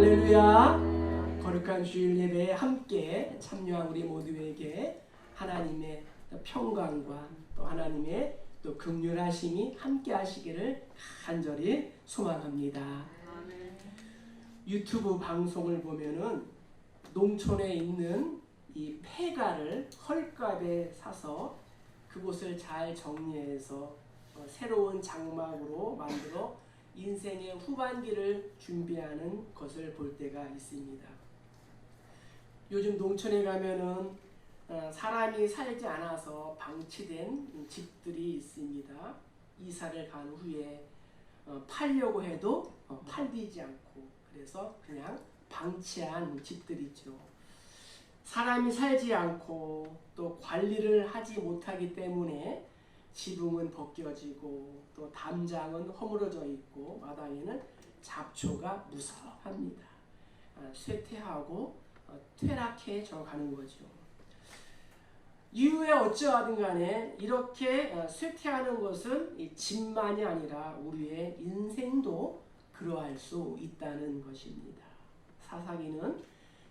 할렐루야. 거룩한 주일 예배에 함께 참여한 우리 모두에게 하나님의 평강과 또 하나님의 또 긍휼하심이 함께 하시기를 간절히 소망합니다. 유튜브 방송을 보면은 농촌에 있는 이 폐가를 헐값에 사서 그곳을 잘 정리해서 새로운 장막으로 만들어 인생의 후반기를 준비하는 것을 볼 때가 있습니다. 요즘 농촌에 가면은 사람이 살지 않아서 방치된 집들이 있습니다. 이사를 간 후에 팔려고 해도 팔리지 않고 그래서 그냥 방치한 집들이죠. 사람이 살지 않고 또 관리를 하지 못하기 때문에 지붕은 벗겨지고 또 담장은 허물어져 있고 마당에는 잡초가 무성합니다. 쇠퇴하고 퇴락해져 가는 거죠. 이후에 어찌하든 간에 이렇게 쇠퇴하는 것은 집만이 아니라 우리의 인생도 그러할 수 있다는 것입니다. 사사기는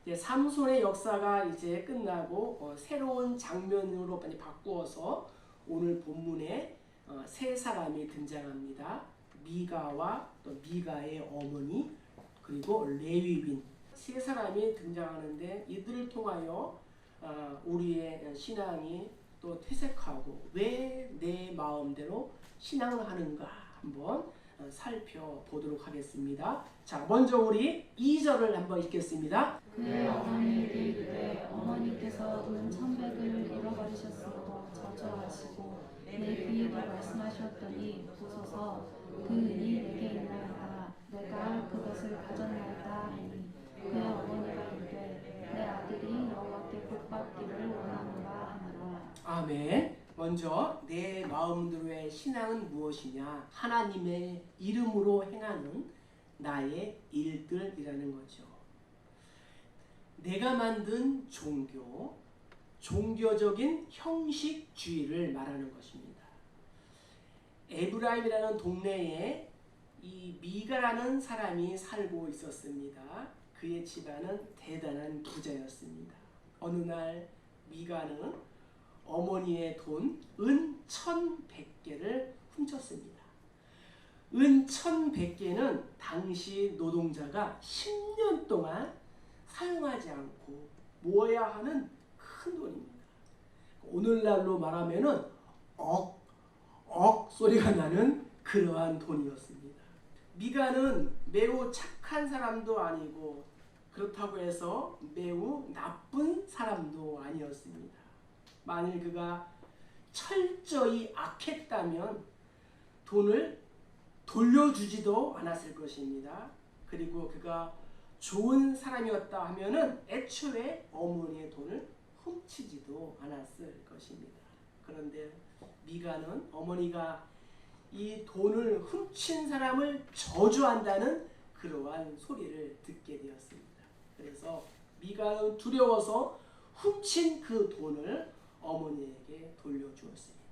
이제 삼손의 역사가 이제 끝나고 새로운 장면으로 많이 바꾸어서 오늘 본문에 세 사람이 등장합니다. 미가와 또 미가의 어머니 그리고 레위빈 세 사람이 등장하는데 이들을 통하여 우리의 신앙이 또 퇴색하고 왜 내 마음대로 신앙을 하는가 한번 살펴보도록 하겠습니다. 자, 먼저 우리 2절을 한번 읽겠습니다. 그의 어머니 이르되 어머니께서 은 1,100을 잃어버리셨으므로 저주하시고 내 귀에게 말씀하셨더니 보소서 그 은이 내게 있나이다. 내가 그것을 가졌나이다 하니 그의 어머니가 이르되 내 아들이 여호와께 복받기를 원하노라 하니라. 아멘. 먼저 내 마음대로의 신앙은 무엇이냐? 하나님의 이름으로 행하는 나의 일들이라는 거죠. 내가 만든 종교, 종교적인 형식주의를 말하는 것입니다. 에브라임이라는 동네에 이 미가라는 사람이 살고 있었습니다. 그의 집안은 대단한 부자였습니다. 어느 날 미가는 어머니의 돈 은 1,100개를 훔쳤습니다. 은 1,100개는 당시 노동자가 10년 동안 사용하지 않고 모아야 하는 큰 돈입니다. 오늘날로 말하면은 억 소리가 나는 그러한 돈이었습니다. 미가는 매우 착한 사람도 아니고 그렇다고 해서 매우 나쁜 사람도 아니었습니다. 만일 그가 철저히 악했다면 돈을 돌려주지도 않았을 것입니다. 그리고 그가 좋은 사람이었다 하면은 애초에 어머니의 돈을 훔치지도 않았을 것입니다. 그런데 미가는 어머니가 이 돈을 훔친 사람을 저주한다는 그러한 소리를 듣게 되었습니다. 그래서 미가는 두려워서 훔친 그 돈을 어머니에게 돌려주었습니다.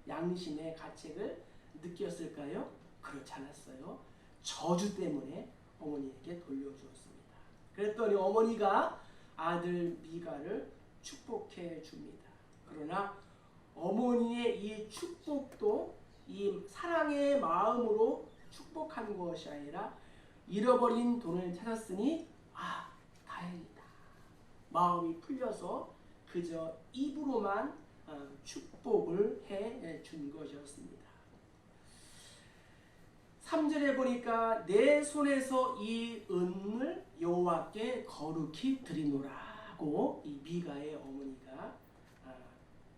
양심의 가책을 느꼈을까요? 그렇지 않았어요. 저주 때문에 어머니에게 돌려주었습니다. 그랬더니 어머니가 아들 미가를 축복해 줍니다. 그러나 어머니의 이 축복도 이 사랑의 마음으로 축복한 것이 아니라 잃어버린 돈을 찾았으니 다행이다. 마음이 풀려서 그저 입으로만 축복을 해 준 것이었습니다. 3절에 보니까 내 손에서 이 은을 여호와께 거룩히 드리노라고 이 미가의 어머니가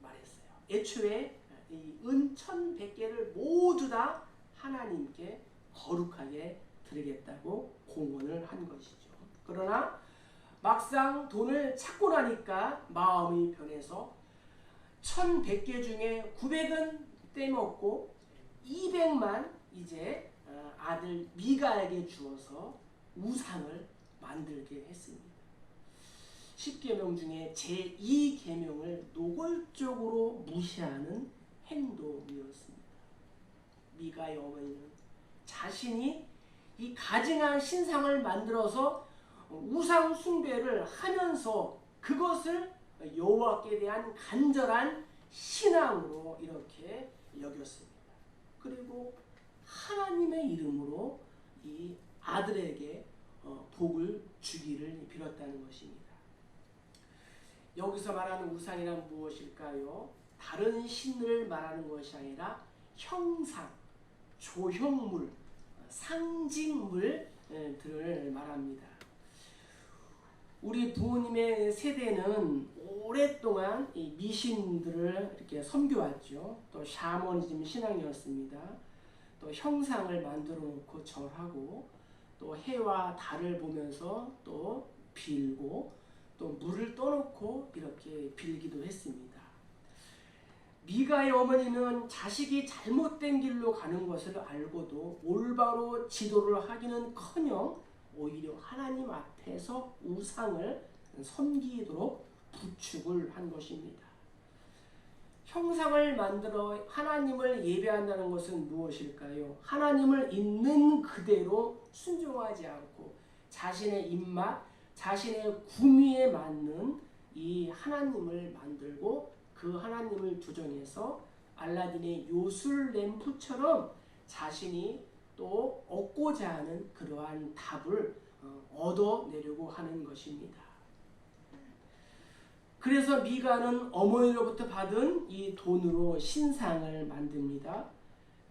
말했어요. 애초에 이 은 1,100개를 모두 다 하나님께 거룩하게 드리겠다고 공언을 한 것이죠. 그러나 막상 돈을 찾고 나니까 마음이 변해서 1,100개 중에 900은 떼먹고 200만 이제 아들 미가에게 주어서 우상을 만들게 했습니다. 10계명 중에 제2계명을 노골적으로 무시하는 행동이었습니다. 미가의 어머니는 자신이 이 가증한 신상을 만들어서 우상 숭배를 하면서 그것을 여호와께 대한 간절한 신앙으로 이렇게 여겼습니다. 그리고 하나님의 이름으로 이 아들에게 복을 주기를 빌었다는 것입니다. 여기서 말하는 우상이란 무엇일까요? 다른 신을 말하는 것이 아니라 형상, 조형물, 상징물들을 말합니다. 우리 부모님의 세대는 오랫동안 이 미신들을 이렇게 섬겨왔죠. 또 샤머니즘 신앙이었습니다. 또 형상을 만들어 놓고 절하고 또 해와 달을 보면서 또 빌고 또 물을 떠놓고 이렇게 빌기도 했습니다. 미가의 어머니는 자식이 잘못된 길로 가는 것을 알고도 올바로 지도를 하기는커녕 오히려 하나님 앞에서 우상을 섬기도록 부축을 한 것입니다. 형상을 만들어 하나님을 예배한다는 것은 무엇일까요? 하나님을 있는 그대로 순종하지 않고 자신의 입맛, 자신의 구미에 맞는 이 하나님을 만들고 그 하나님을 조정해서 알라딘의 요술 램프처럼 자신이 또 얻고자 하는 그러한 답을 얻어내려고 하는 것입니다. 그래서 미가는 어머니로부터 받은 이 돈으로 신상을 만듭니다.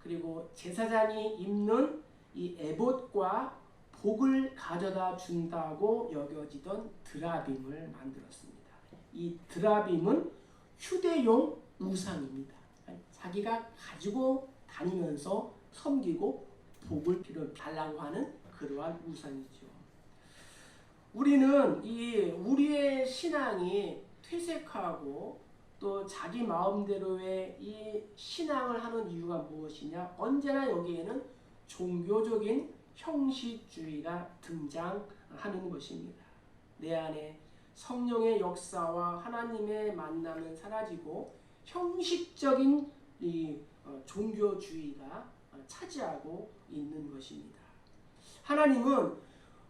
그리고 제사장이 입는 이 에봇과 복을 가져다 준다고 여겨지던 드라빔을 만들었습니다. 이 드라빔은 휴대용 우상입니다. 자기가 가지고 다니면서 섬기고 복을 빌어달라고 하는 그러한 우상이죠. 우리는 우리의 신앙이 퇴색하고 또 자기 마음대로의 이 신앙을 하는 이유가 무엇이냐? 언제나 여기에는 종교적인 형식주의가 등장하는 것입니다. 내 안에 성령의 역사와 하나님의 만남은 사라지고 형식적인 이 종교주의가 차지하고 있는 것입니다. 하나님은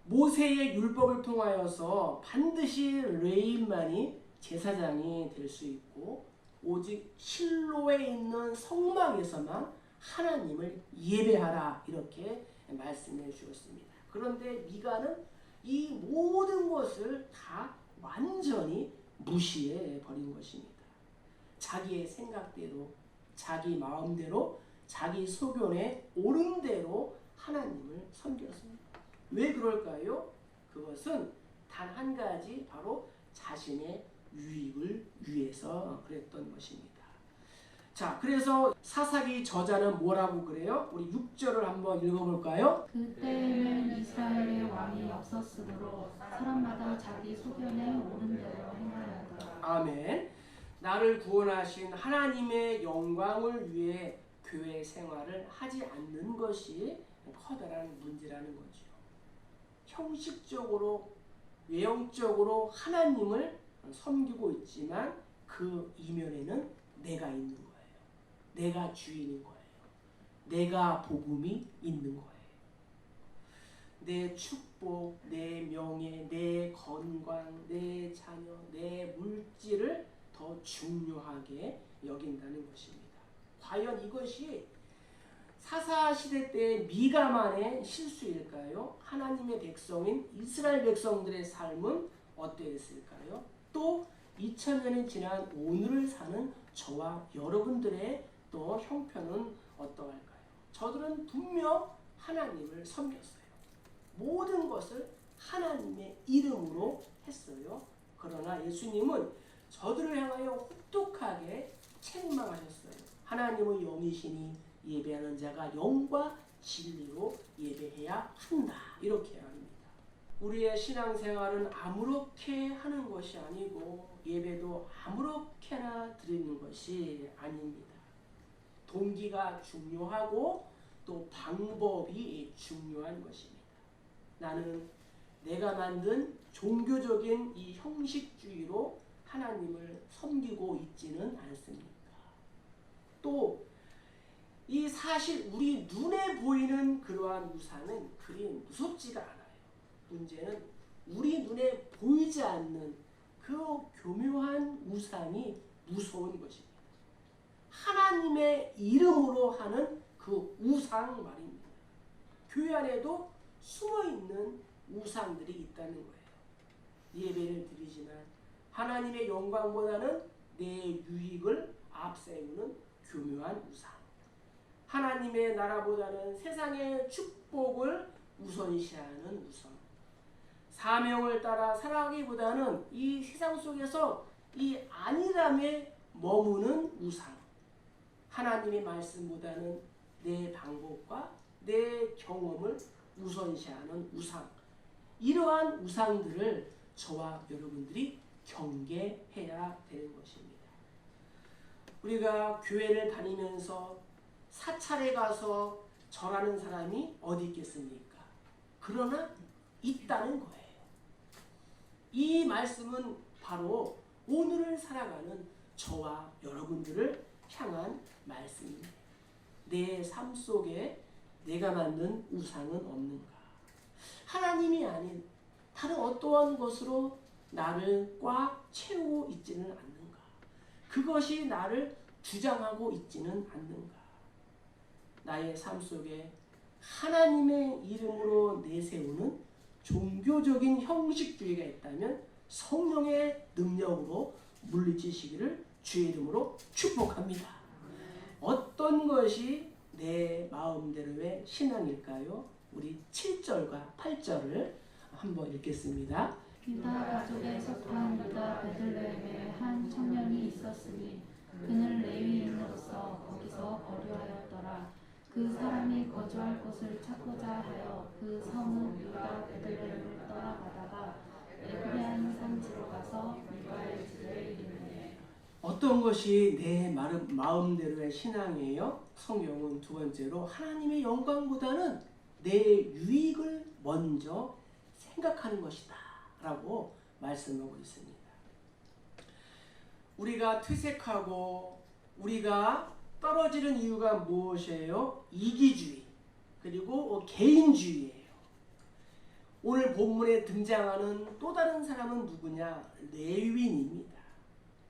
모세의 율법을 통하여서 반드시 레위인만이 제사장이 될 수 있고 오직 실로에 있는 성막에서만 하나님을 예배하라 이렇게 말씀해 주었습니다. 그런데 미가는 이 모든 것을 다 완전히 무시해 버린 것입니다. 자기의 생각대로, 자기 마음대로, 자기 소견에 옳은 대로 하나님을 섬겼습니다. 왜 그럴까요? 그것은 단 한 가지, 바로 자신의 유익을 위해서 그랬던 것입니다. 자, 그래서 사사기 저자는 뭐라고 그래요? 우리 6절을 한번 읽어볼까요? 그때에는 이스라엘의 왕이 없었으므로 사람마다 자기 소견에 옳은 대로 행하였더라. 아멘. 나를 구원하신 하나님의 영광을 위해 교회 생활을 하지 않는 것이 커다란 문제라는 거죠. 형식적으로, 외형적으로 하나님을 섬기고 있지만 그 이면에는 내가 있는 거예요. 내가 주인인 거예요. 내가 복음이 있는 거예요. 내 축복, 내 명예, 내 건강, 내 자녀, 내 물질을 더 중요하게 여긴다는 것입니다. 과연 이것이 사사시대 때 미가만의 실수일까요? 하나님의 백성인 이스라엘 백성들의 삶은 어떠했을까요? 또 2000년이 지난 오늘을 사는 저와 여러분들의 또 형편은 어떠할까요? 저들은 분명 하나님을 섬겼어요. 모든 것을 하나님의 이름으로 했어요. 그러나 예수님은 저들을 향하여 혹독하게 책망하셨어요. 하나님은 영이시니 예배하는 자가 영과 진리로 예배해야 한다. 이렇게 합니다. 우리의 신앙생활은 아무렇게 하는 것이 아니고 예배도 아무렇게나 드리는 것이 아닙니다. 동기가 중요하고 또 방법이 중요한 것입니다. 나는 내가 만든 종교적인 이 형식주의로 하나님을 섬기고 있지는 않습니까? 또 이 사실 우리 눈에 보이는 그러한 우상은 그리 무섭지가 않아요. 문제는 우리 눈에 보이지 않는 그 교묘한 우상이 무서운 것입니다. 하나님의 이름으로 하는 그 우상 말입니다. 교회 안에도 숨어있는 우상들이 있다는 거예요. 예배를 드리지만 하나님의 영광보다는 내 유익을 앞세우는 교묘한 우상, 하나님의 나라보다는 세상의 축복을 우선시하는 우상, 사명을 따라 살아가기보다는 이 세상 속에서 이 안일함에 머무는 우상, 하나님의 말씀보다는 내 방법과 내 경험을 우선시하는 우상, 이러한 우상들을 저와 여러분들이 경계해야 되는 것입니다. 우리가 교회를 다니면서 사찰에 가서 절하는 사람이 어디 있겠습니까? 그러나 있다는 거예요. 이 말씀은 바로 오늘을 살아가는 저와 여러분들을 향한 말씀입니다. 내 삶 속에 내가 만든 우상은 없는가? 하나님이 아닌 다른 어떠한 것으로 나를 꽉 채우고 있지는 않는가? 그것이 나를 주장하고 있지는 않는가? 나의 삶 속에 하나님의 이름으로 내세우는 종교적인 형식주의가 있다면 성령의 능력으로 물리치시기를 주의 이름으로 축복합니다. 어떤 것이 내 마음대로의 신앙일까요? 우리 7절과 8절을 한번 읽겠습니다. 유다 가족에 속한 유다 베들레헴에 한 청년이 있었으니 그는 레위인으로서 거기서 거류하였더라. 그 사람이 거주할 곳을 찾고자 하여 그 성은 유다 베들레헴을 떠나가다가 에브라임 산지로 가서 유다의 집에 이르매. 어떤 것이 내 마음대로의 신앙이에요? 성경은 두 번째로 하나님의 영광보다는 내 유익을 먼저 생각하는 것이다 라고 말씀하고 있습니다. 우리가 퇴색하고 우리가 떨어지는 이유가 무엇이에요? 이기주의 그리고 개인주의예요. 오늘 본문에 등장하는 또 다른 사람은 누구냐? 레위인입니다.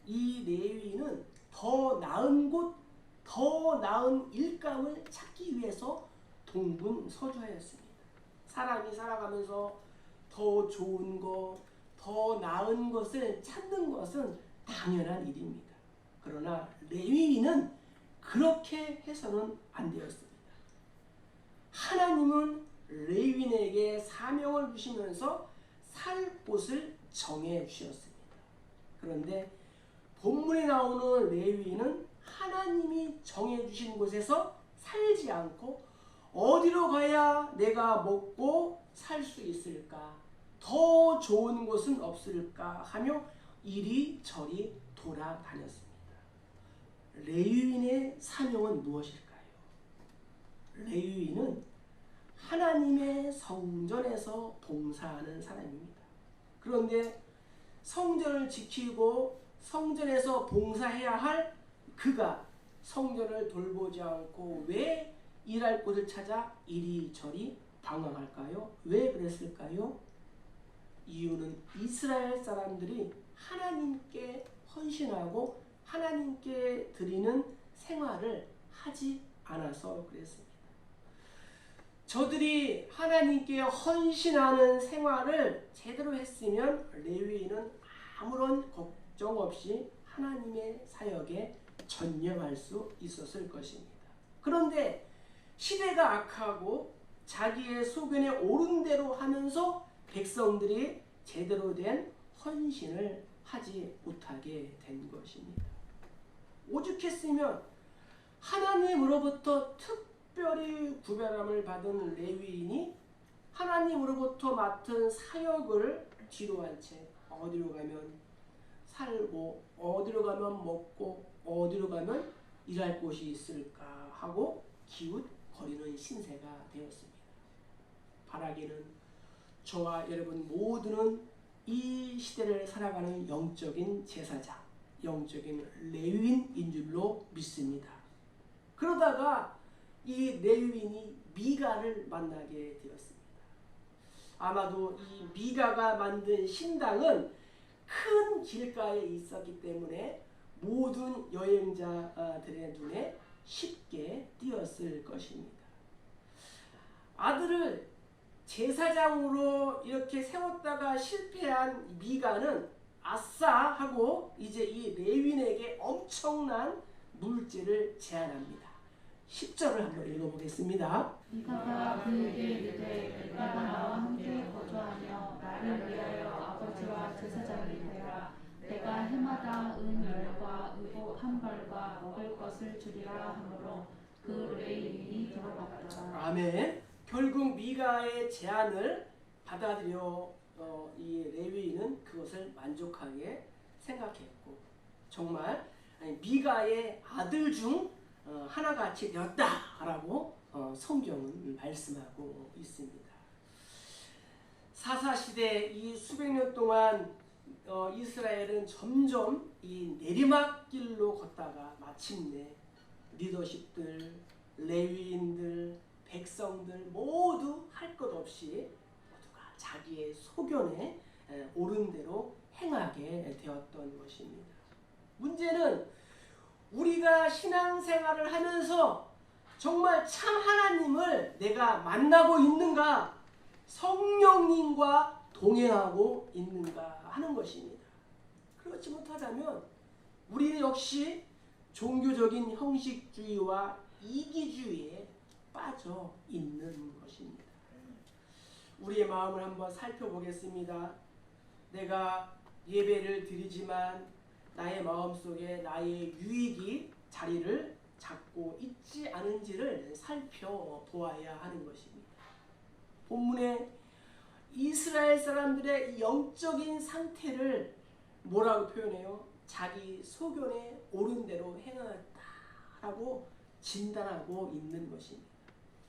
이 레위인은 더 나은 곳, 더 나은 일감을 찾기 위해서 동분서주하였습니다. 사람이 살아가면서 더 좋은 것, 더 나은 것을 찾는 것은 당연한 일입니다. 그러나 레위인은 그렇게 해서는 안 되었습니다. 하나님은 레위인에게 사명을 주시면서 살 곳을 정해 주셨습니다. 그런데 본문에 나오는 레위인은 하나님이 정해 주신 곳에서 살지 않고 어디로 가야 내가 먹고 살 수 있을까? 더 좋은 곳은 없을까? 하며 이리저리 돌아다녔습니다. 레위인의 사명은 무엇일까요? 레위인은 하나님의 성전에서 봉사하는 사람입니다. 그런데 성전을 지키고 성전에서 봉사해야 할 그가 성전을 돌보지 않고 왜 일할 곳을 찾아 이리저리 방황할까요? 왜 그랬을까요? 이유는 이스라엘 사람들이 하나님께 헌신하고 하나님께 드리는 생활을 하지 않아서 그랬습니다. 저들이 하나님께 헌신하는 생활을 제대로 했으면 레위인은 아무런 걱정 없이 하나님의 사역에 전념할 수 있었을 것입니다. 그런데 시대가 악하고 자기의 소견에 옳은 대로 하면서 백성들이 제대로 된 헌신을 하지 못하게 된 것입니다. 오죽했으면 하나님으로부터 특별히 구별함을 받은 레위인이 하나님으로부터 맡은 사역을 뒤로한 채 어디로 가면 살고 어디로 가면 먹고 어디로 가면 일할 곳이 있을까 하고 기웃거리는 신세가 되었습니다. 바라기는 저와 여러분 모두는 이 시대를 살아가는 영적인 제사장, 영적인 레위인인 줄로 믿습니다. 그러다가 이 레위인이 미가를 만나게 되었습니다. 아마도 이 미가가 만든 신당은 큰 길가에 있었기 때문에 모든 여행자들의 눈에 쉽게 띄었을 것입니다. 아들을 제사장으로 이렇게 세웠다가 실패한 미가는 아싸 하고 이제 이 레윈에게 엄청난 물질을 제안합니다. 10절을 한번 읽어보겠습니다. 미가가 그에게 이르되 내가 나와 함께 거주하며 나를 위하여 아버지와 제사장이 되라. 내가 해마다 은 10과 의복 1벌과 먹을 것을 주리라 하므로 그 레위인이 들어갔더라. 아멘. 결국 미가의 제안을 받아들여 이 레위인은 그것을 만족하게 생각했고 정말 미가의 아들 중 하나같이 되었다라고 성경은 말씀하고 있습니다. 사사시대 이 수백 년 동안 이스라엘은 점점 이 내리막길로 걷다가 마침내 리더십들, 레위인들, 백성들 모두 할 것 없이 모두가 자기의 소견에 옳은 대로 행하게 되었던 것입니다. 문제는 우리가 신앙생활을 하면서 정말 참 하나님을 내가 만나고 있는가, 성령님과 동행하고 있는가 하는 것입니다. 그렇지 못하다면 우리는 역시 종교적인 형식주의와 이기주의에 빠져 있는 것입니다. 우리의 마음을 한번 살펴보겠습니다. 내가 예배를 드리지만 나의 마음속에 나의 유익이 자리를 잡고 있지 않은지를 살펴보아야 하는 것입니다. 본문에 이스라엘 사람들의 영적인 상태를 뭐라고 표현해요? 자기 소견에 옳은 대로 행하였다라고 진단하고 있는 것입니다.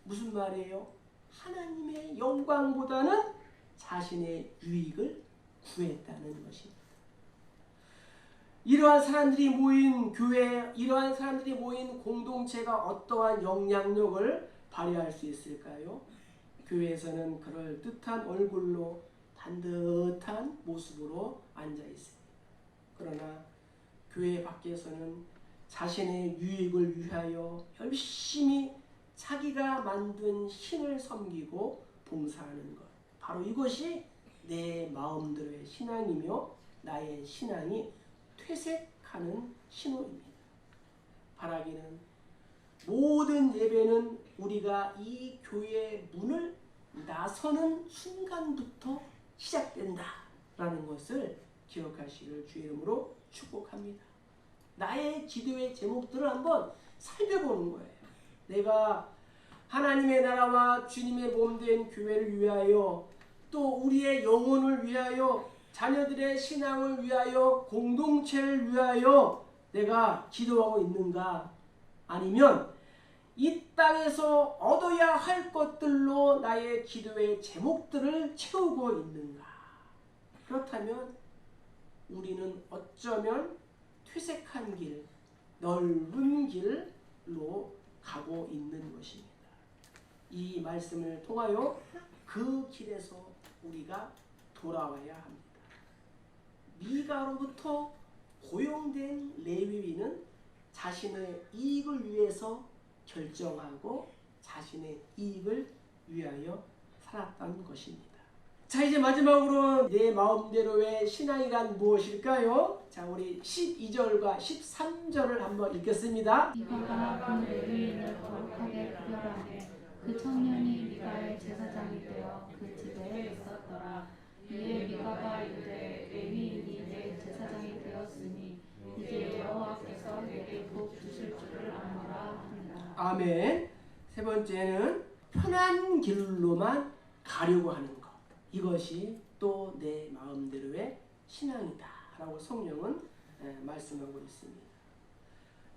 무슨 말이에요? 하나님의 영광보다는 자신의 유익을 구했다는 것입니다. 이러한 사람들이 모인 교회, 이러한 사람들이 모인 공동체가 어떠한 영향력을 발휘할 수 있을까요? 교회에서는 그럴 뜻한 얼굴로 반듯한 모습으로 앉아 있습니다. 그러나 교회 밖에서는 자신의 유익을 위하여 열심히 자기가 만든 신을 섬기고 봉사하는 것, 바로 이것이 내 마음대로의 신앙이며 나의 신앙이 퇴색하는 신호입니다. 바라기는 모든 예배는 우리가 이 교회의 문을 나서는 순간부터 시작된다라는 것을 기억하시길 주의 이름으로 축복합니다. 나의 기도의 제목들을 한번 살펴보는 거예요. 내가 하나님의 나라와 주님의 몸된 교회를 위하여, 또 우리의 영혼을 위하여, 자녀들의 신앙을 위하여, 공동체를 위하여 내가 기도하고 있는가? 아니면 이 땅에서 얻어야 할 것들로 나의 기도의 제목들을 채우고 있는가? 그렇다면 우리는 어쩌면 퇴색한 길, 넓은 길로 가고 있는 것입니다. 이 말씀을 통하여 그 길에서 우리가 돌아와야 합니다. 미가로부터 고용된 레위인은 자신의 이익을 위해서 결정하고 자신의 이익을 위하여 살았던 것입니다. 자, 이제 마지막으로 내 마음대로의 신앙이란 무엇일까요? 자, 우리 12절과 13절을 한번 읽겠습니다. 미가가 그 레위인을 거룩하게 구별하매 그 청년이 미가의 제사장이 되어 그 집에 있었더라. 이에 미가가 이르되 레위인이 내 제사장이 되었으니 이제 여호와께서 내게 복 주실 줄을 아노라 하니라. 아멘. 세 번째는 편한 길로만 가려고 하는 것. 이것이 또 내 마음대로의 신앙이다 라고 성령은 말씀하고 있습니다.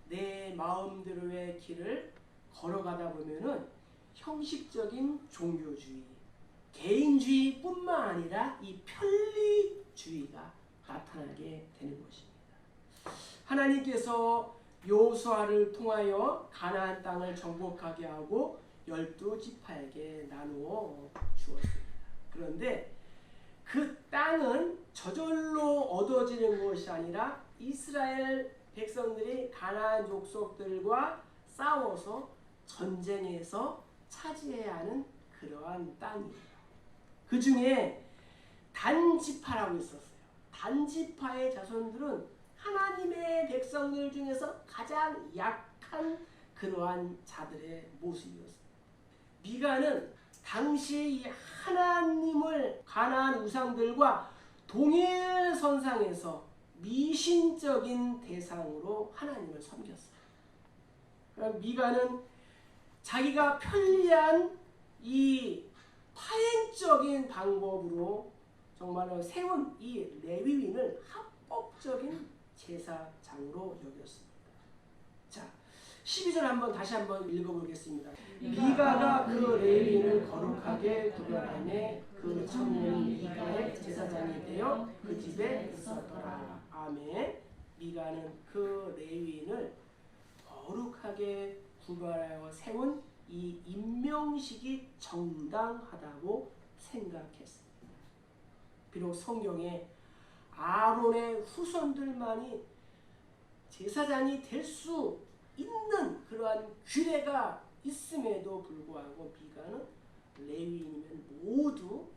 내 마음대로의 길을 걸어가다 보면은 형식적인 종교주의, 개인주의 뿐만 아니라 이 편리주의가 나타나게 되는 것입니다. 하나님께서 여호수아를 통하여 가나안 땅을 정복하게 하고 12지파에게 나누어 주었습니다. 그런데 그 땅은 저절로 얻어지는 것이 아니라 이스라엘 백성들이 가나안 족속들과 싸워서 전쟁에서 차지해야 하는 그러한 땅이에요. 그 중에 단지파라고 있었어요. 단지파의 자손들은 하나님의 백성들 중에서 가장 약한 그러한 자들의 모습이었습니다. 미가는 당시 이 하나님을 가나안 우상들과 동일선상에서 미신적인 대상으로 하나님을 섬겼어요. 그럼 미가는 자기가 편리한 이 파행적인 방법으로 정말로 세운 이 레위인을 합법적인 제사장으로 여겼습니다. 자, 12절 다시 한번 읽어보겠습니다. 미가가 그 레위인을 거룩하게 구별하며 그 청년이 미가의 제사장이 되어 그 집에 있었더라. 아멘. 미가는 그 레위인을 거룩하게 구별하여 세운 이 임명식이 정당하다고 생각했습니다. 비록 성경에 아론의 후손들만이 제사장이 될 수 있는 그러한 규례가 있음에도 불구하고 미가는 레위인이면 모두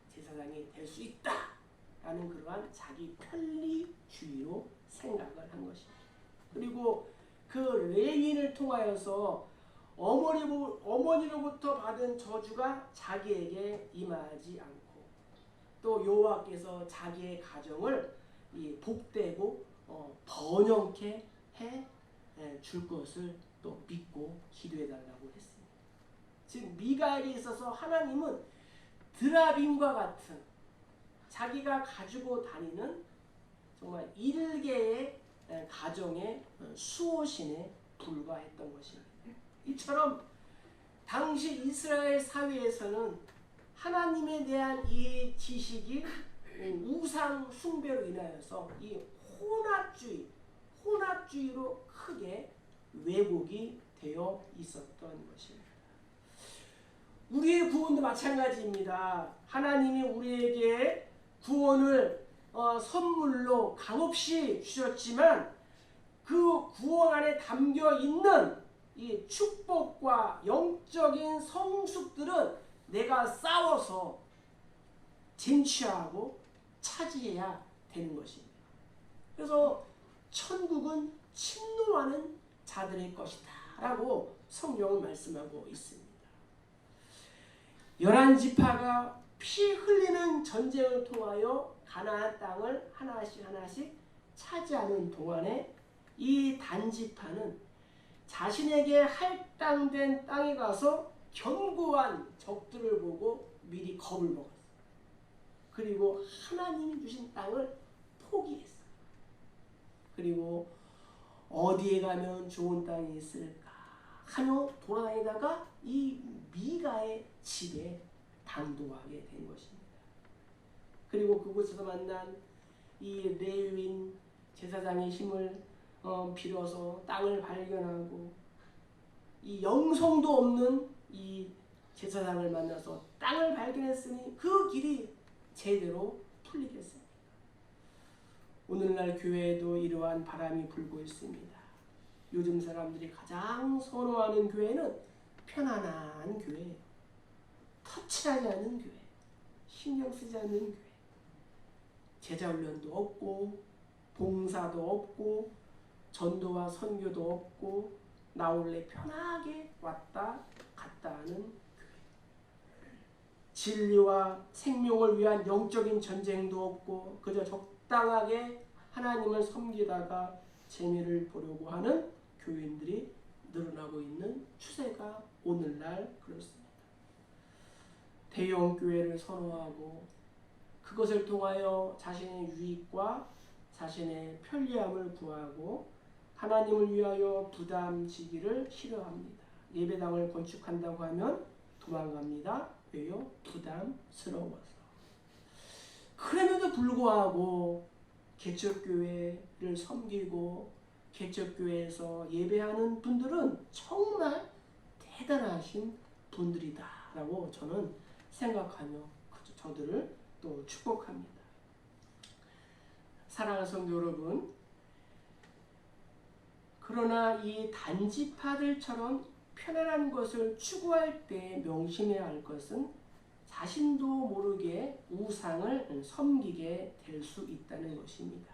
제사장이 될 수 있다라는 그러한 자기 편리주의로 생각을 한 것입니다. 그리고 그 레위인을 통하여서 어머니로부터 받은 저주가 자기에게 임하지 않고 또 여호와께서 자기의 가정을 복되고 번영케 해 줄 것을 또 믿고 기도해달라고 했습니다. 즉 미가에게 있어서 하나님은 드라빔과 같은 자기가 가지고 다니는 정말 일개의 가정의 수호신에 불과했던 것입니다. 이처럼 당시 이스라엘 사회에서는 하나님에 대한 이 지식이 우상 숭배로 인하여서 이 혼합주의로 크게 왜곡이 되어 있었던 것입니다. 우리의 구원도 마찬가지입니다. 하나님이 우리에게 구원을 선물로 값없이 주셨지만 그 구원 안에 담겨 있는 이 축복과 영적인 성숙들은 내가 싸워서 쟁취하고 차지해야 되는 것입니다. 그래서 천국은 침노하는 자들의 것이다 라고 성경은 말씀하고 있습니다. 11지파가 피 흘리는 전쟁을 통하여 가나안 땅을 하나씩 차지하는 동안에 이 단지파는 자신에게 할당된 땅에 가서 견고한 적들을 보고 미리 겁을 먹었어요. 그리고 하나님이 주신 땅을 포기했어요. 그리고 어디에 가면 좋은 땅이 있을까 하며 돌아다니다가 이 미가의 집에 당도하게 된 것입니다. 그리고 그곳에서 만난 이 레위인 제사장의 힘을 빌어서 땅을 발견하고 이 영성도 없는 이 제사장을 만나서 땅을 발견했으니 그 길이 제대로 풀리겠습니다. 오늘날 교회에도 이러한 바람이 불고 있습니다. 요즘 사람들이 가장 선호하는 교회는 편안한 교회예요. 터치하지 않는 교회, 신경 쓰지 않는 교회, 제자훈련도 없고 봉사도 없고 전도와 선교도 없고 나올래 편하게 왔다 갔다 하는 교회. 진리와 생명을 위한 영적인 전쟁도 없고 그저 적당하게 하나님을 섬기다가 재미를 보려고 하는 교인들이 늘어나고 있는 추세가 오늘날 그렇습니다. 대형 교회를 선호하고 그것을 통하여 자신의 유익과 자신의 편리함을 구하고 하나님을 위하여 부담지기를 싫어합니다. 예배당을 건축한다고 하면 도망갑니다. 왜요? 부담스러워서. 그럼에도 불구하고 개척교회를 섬기고 개척교회에서 예배하는 분들은 정말 대단하신 분들이다 라고 저는 생각하며 그저 저들을 또 축복합니다. 사랑하는 성도 여러분, 그러나 이 단지파들처럼 편안한 것을 추구할 때 명심해야 할 것은 자신도 모르게 우상을 섬기게 될 수 있다는 것입니다.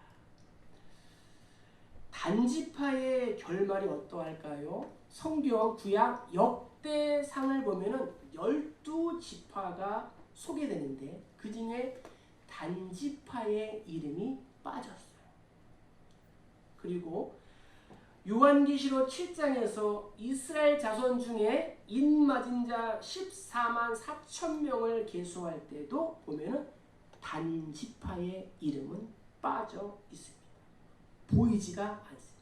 단지파의 결말이 어떠할까요? 성경 구약 역대상을 보면은 12지파가 소개되는데 그 중에 단지파의 이름이 빠졌어요. 그리고 요한계시록 7장에서 이스라엘 자손 중에 인맞은 자 14만 4천 명을 계수할 때도 보면은 단지파의 이름은 빠져 있습니다. 보이지가 않습니다.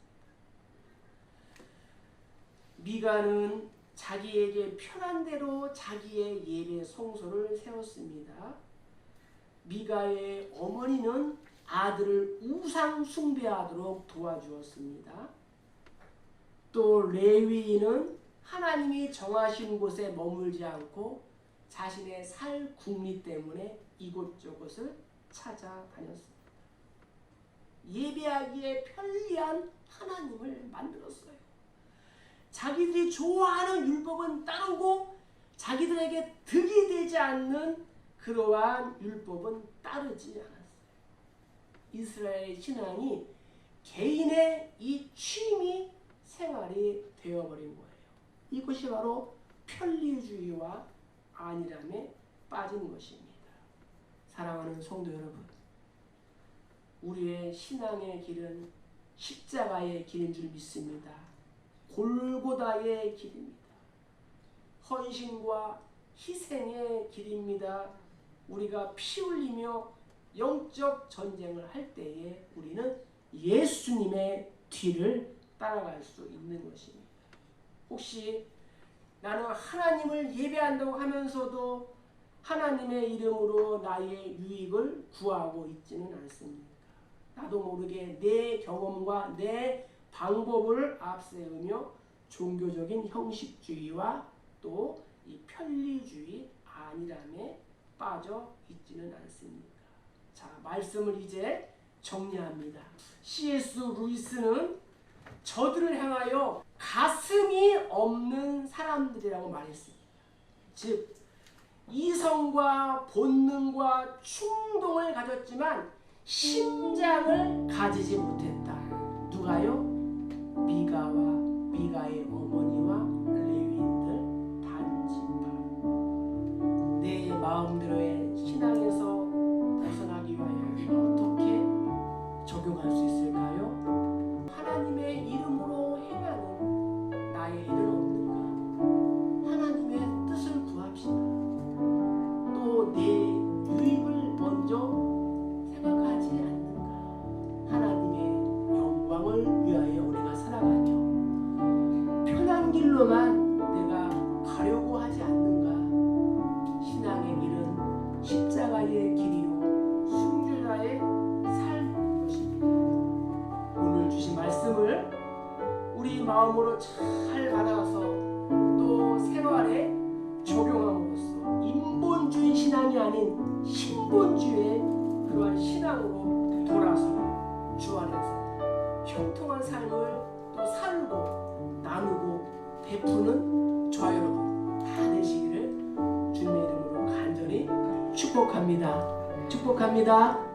미가는 자기에게 편한 대로 자기의 예배 성소를 세웠습니다. 미가의 어머니는 아들을 우상 숭배하도록 도와주었습니다. 또 레위인은 하나님이 정하신 곳에 머물지 않고 자신의 살 궁리 때문에 이곳저곳을 찾아다녔습니다. 예배하기에 편리한 하나님을 만들었어요. 자기들이 좋아하는 율법은 따르고 자기들에게 득이 되지 않는 그러한 율법은 따르지 않았어요. 이스라엘의 신앙이 개인의 이 취미 생활이 되어버린 거예요. 이것이 바로 편리주의와 안일함에 빠진 것입니다. 사랑하는 성도 여러분, 우리의 신앙의 길은 십자가의 길인 줄 믿습니다. 골고다의 길입니다. 헌신과 희생의 길입니다. 우리가 피 흘리며 영적 전쟁을 할 때에 우리는 예수님의 뒤를 따라갈 수 있는 것입니다. 혹시 나는 하나님을 예배한다고 하면서도 하나님의 이름으로 나의 유익을 구하고 있지는 않습니까? 나도 모르게 내 경험과 내 방법을 앞세우며 종교적인 형식주의와 또 이 편리주의 안일함에 빠져 있지는 않습니까? 자, 말씀을 이제 정리합니다. C.S. 루이스는 저들을 향하여 가슴이 없는 사람들이라고 말했습니다. 즉 이성과 본능과 충동을 가졌지만 심장을 가지지 못했다. 누가요? 미가의 어머니와 레위인들 단지파. 내 마음대로의 신앙에서 벗어나기 위하여 우리가 어떻게 적용할 수 있을까요? 하나님의 이름으로 행하는 나의 일은 없는가? 하나님의 뜻을 구합시다. 또 내 유익을 먼저 생각하지 않는가? 하나님의 영광을 위하여 우리가 살아가며 편한 길로만 내가 가려고 하지 않는가? 신앙의 길은 십자가의 길이요 순교자의 삶인 것입니다. 오늘 주신 말씀을 우리 마음으로 잘 받아서 또 생활에 적용함으로써 인본주의 신앙이 아닌 신본주의의 그러한 신앙으로 돌아서 주 안에서 형통한 삶을 또 살고 나누고 베푸는 저와 여러분 다 되시기를 주님의 이름으로 간절히 축복합니다. 축복합니다.